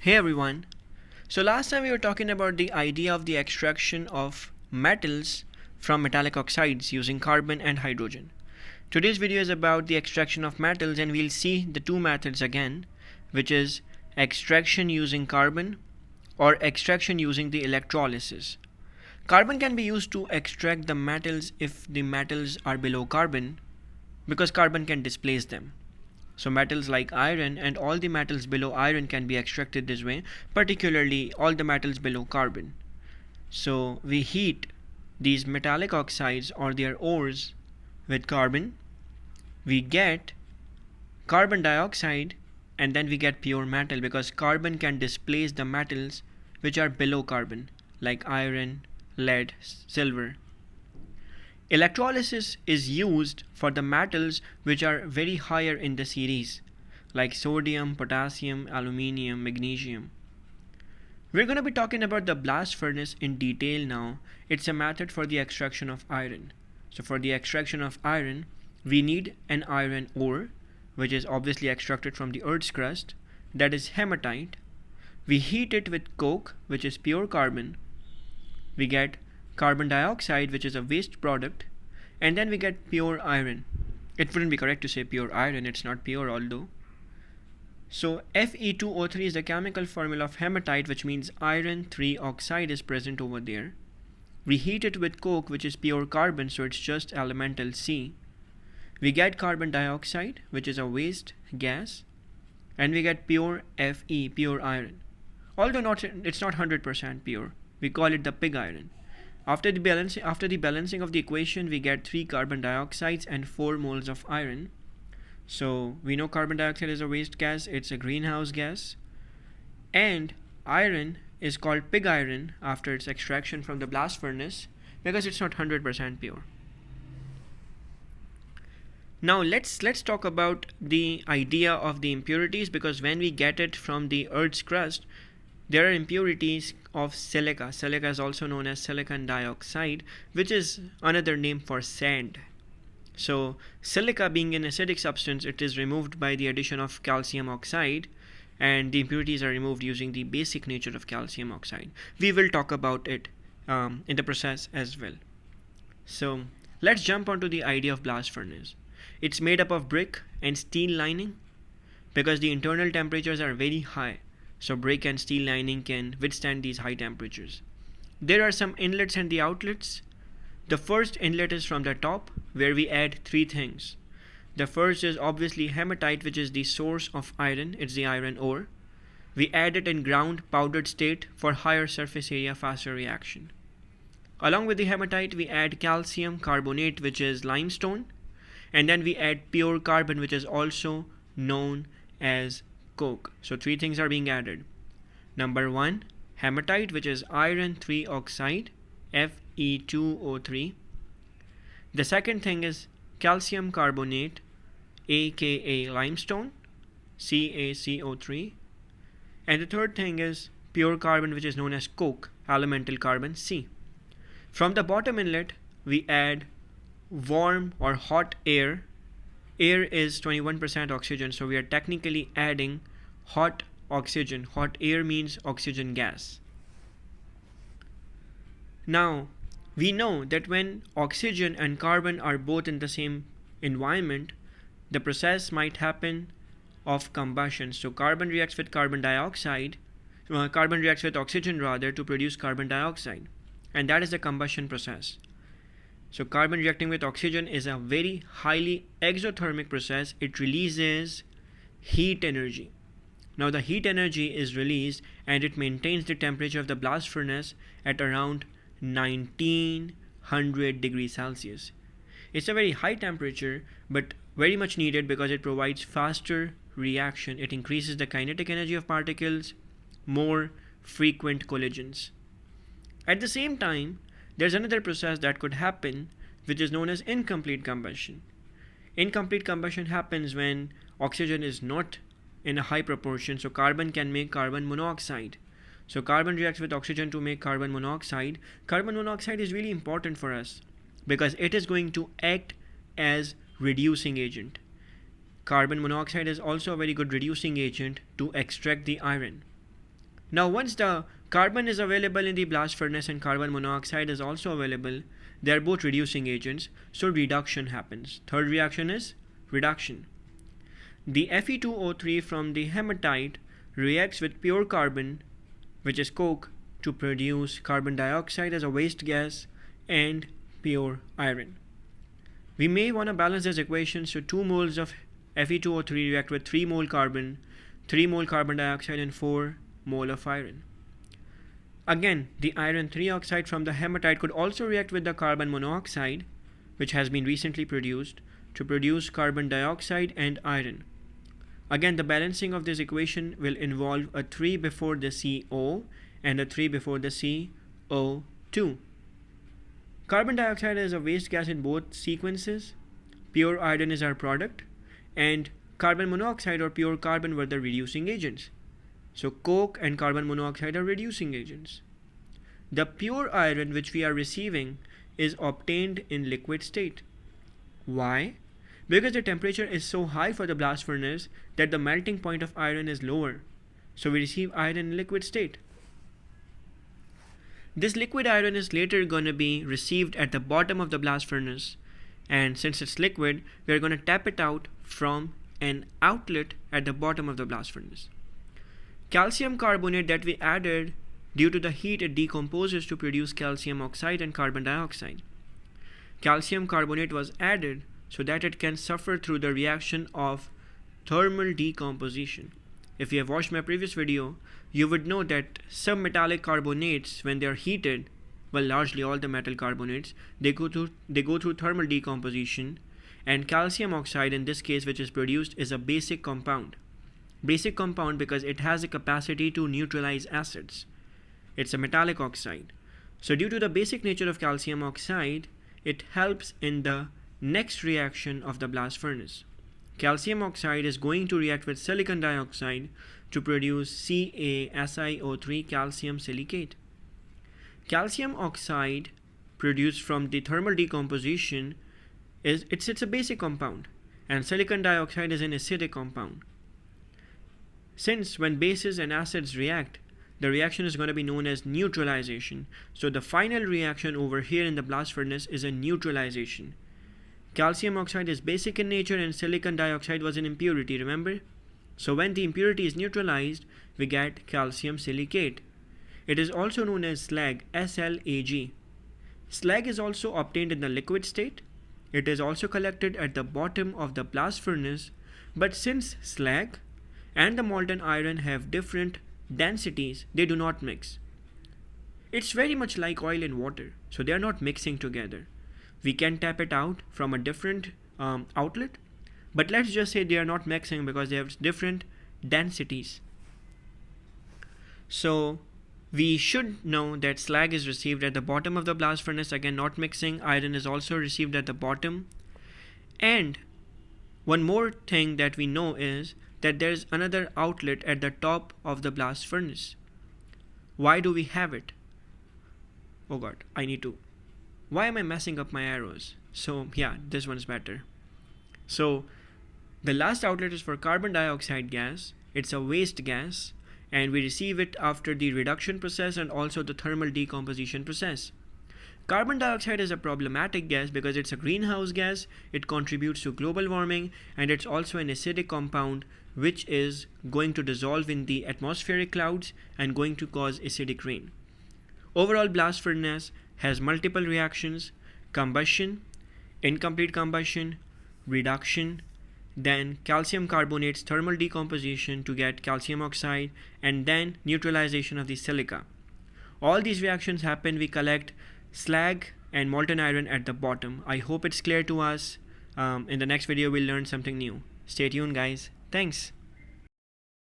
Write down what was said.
Hey everyone. So last time we were talking about the idea of the extraction of metals from metallic oxides using carbon and hydrogen. Today's video is about the extraction of metals and we'll see the two methods again, which is extraction using carbon or extraction using the electrolysis. Carbon can be used to extract the metals if the metals are below carbon because carbon can displace them. So metals like iron and all the metals below iron can be extracted this way, particularly all the metals below carbon. So we heat these metallic oxides or their ores with carbon, we get carbon dioxide, and then we get pure metal because carbon can displace the metals which are below carbon like iron, lead, silver. Electrolysis is used for the metals which are very higher in the series, like sodium, potassium, aluminium, magnesium. We're going to be talking about the blast furnace in detail now. It's a method for the extraction of iron. So for the extraction of iron, we need an iron ore, which is obviously extracted from the Earth's crust, that is hematite. We heat it with coke, which is pure carbon. We get carbon dioxide, which is a waste product, and then we get pure iron. It wouldn't be correct to say pure iron, it's not pure although. So Fe2O3 is the chemical formula of hematite, which means iron 3 oxide is present over there. We heat it with coke, which is pure carbon, so it's just elemental C. We get carbon dioxide, which is a waste gas, and we get pure Fe, pure iron. Although it's not 100% pure, we call it the pig iron. After the balancing of the equation, we get 3 carbon dioxides and 4 moles of iron. So we know carbon dioxide is a waste gas, it's a greenhouse gas. And iron is called pig iron after its extraction from the blast furnace because it's not 100% pure. Now let's talk about the idea of the impurities, because when we get it from the Earth's crust, there are impurities of silica. Silica is also known as silicon dioxide, which is another name for sand. So silica being an acidic substance, it is removed by the addition of calcium oxide, and the impurities are removed using the basic nature of calcium oxide. We will talk about it in the process as well. So let's jump onto the idea of blast furnace. It's made up of brick and steel lining because the internal temperatures are very high. So brick and steel lining can withstand these high temperatures. There are some inlets and the outlets. The first inlet is from the top, where we add 3 things. The first is obviously hematite, which is the source of iron. It's the iron ore. We add it in ground powdered state for higher surface area, faster reaction. Along with the hematite, we add calcium carbonate, which is limestone, and then we add pure carbon, which is also known as coke. So 3 things are being added. Number 1, hematite, which is iron 3 oxide, Fe2O3. The second thing is calcium carbonate, aka limestone, CaCO3. And the third thing is pure carbon, which is known as coke, elemental carbon, C. From the bottom inlet, we add warm or hot air. Air is 21% oxygen, so we are technically adding hot oxygen. Hot air means oxygen gas. Now, we know that when oxygen and carbon are both in the same environment, the process might happen of combustion. So carbon reacts with carbon dioxide, carbon reacts with oxygen rather to produce carbon dioxide, and that is the combustion process. So carbon reacting with oxygen is a very highly exothermic process. It releases heat energy. Now the heat energy is released and it maintains the temperature of the blast furnace at around 1900 degrees Celsius. It's a very high temperature, but very much needed because it provides faster reaction. It increases the kinetic energy of particles, more frequent collisions. At the same time, there's another process that could happen, which is known as incomplete combustion. Incomplete combustion happens when oxygen is not in a high proportion, so carbon can make carbon monoxide. So carbon reacts with oxygen to make carbon monoxide. Carbon monoxide is really important for us because it is going to act as reducing agent. Carbon monoxide is also a very good reducing agent to extract the iron. Now once the carbon is available in the blast furnace and carbon monoxide is also available, they are both reducing agents, so reduction happens. Third reaction is reduction. The Fe2O3 from the hematite reacts with pure carbon, which is coke, to produce carbon dioxide as a waste gas and pure iron. We may want to balance this equation, so 2 moles of Fe2O3 react with 3 mole carbon, 3 mole carbon dioxide and 4 mole of iron. Again, the iron 3 oxide from the hematite could also react with the carbon monoxide, which has been recently produced, to produce carbon dioxide and iron. Again, the balancing of this equation will involve a 3 before the CO and a 3 before the CO2. Carbon dioxide is a waste gas in both sequences. Pure iron is our product, and carbon monoxide or pure carbon were the reducing agents. So coke and carbon monoxide are reducing agents. The pure iron which we are receiving is obtained in liquid state. Why? Because the temperature is so high for the blast furnace that the melting point of iron is lower. So we receive iron in liquid state. This liquid iron is later going to be received at the bottom of the blast furnace, and since it's liquid, we are going to tap it out from an outlet at the bottom of the blast furnace. Calcium carbonate that we added, due to the heat it decomposes to produce calcium oxide and carbon dioxide. Calcium carbonate was added so that it can suffer through the reaction of thermal decomposition. If you have watched my previous video, you would know that some metallic carbonates, when they are heated, well, largely all the metal carbonates, they go through thermal decomposition, and calcium oxide in this case, which is produced, is a basic compound. Basic compound because it has a capacity to neutralize acids. It's a metallic oxide. So due to the basic nature of calcium oxide, it helps in the next reaction of the blast furnace. Calcium oxide is going to react with silicon dioxide to produce CaSiO3, calcium silicate. Calcium oxide produced from the thermal decomposition it's a basic compound, and silicon dioxide is an acidic compound. Since when bases and acids react, the reaction is going to be known as neutralization. So the final reaction over here in the blast furnace is a neutralization. Calcium oxide is basic in nature and silicon dioxide was an impurity, remember? So when the impurity is neutralized, we get calcium silicate. It is also known as slag, SLAG. Slag is also obtained in the liquid state. It is also collected at the bottom of the blast furnace, but since slag and the molten iron have different densities, they do not mix. It's very much like oil and water, so they are not mixing together. We can tap it out from a different outlet, but let's just say they are not mixing because they have different densities. So we should know that slag is received at the bottom of the blast furnace, again not mixing. Iron is also received at the bottom. And one more thing that we know is that there is another outlet at the top of the blast furnace. Why do we have it? Oh god, why am I messing up my arrows? So yeah, this one's better. So the last outlet is for carbon dioxide gas. It's a waste gas, and we receive it after the reduction process and also the thermal decomposition process. Carbon dioxide is a problematic gas because it's a greenhouse gas, it contributes to global warming, and it's also an acidic compound which is going to dissolve in the atmospheric clouds and going to cause acidic rain. Overall, blast furnace has multiple reactions: combustion, incomplete combustion, reduction, then calcium carbonate's thermal decomposition to get calcium oxide, and then neutralization of the silica. All these reactions happen, we collect slag and molten iron at the bottom. I hope it's clear to us. In the next video we'll learn something new. Stay tuned guys. Thanks.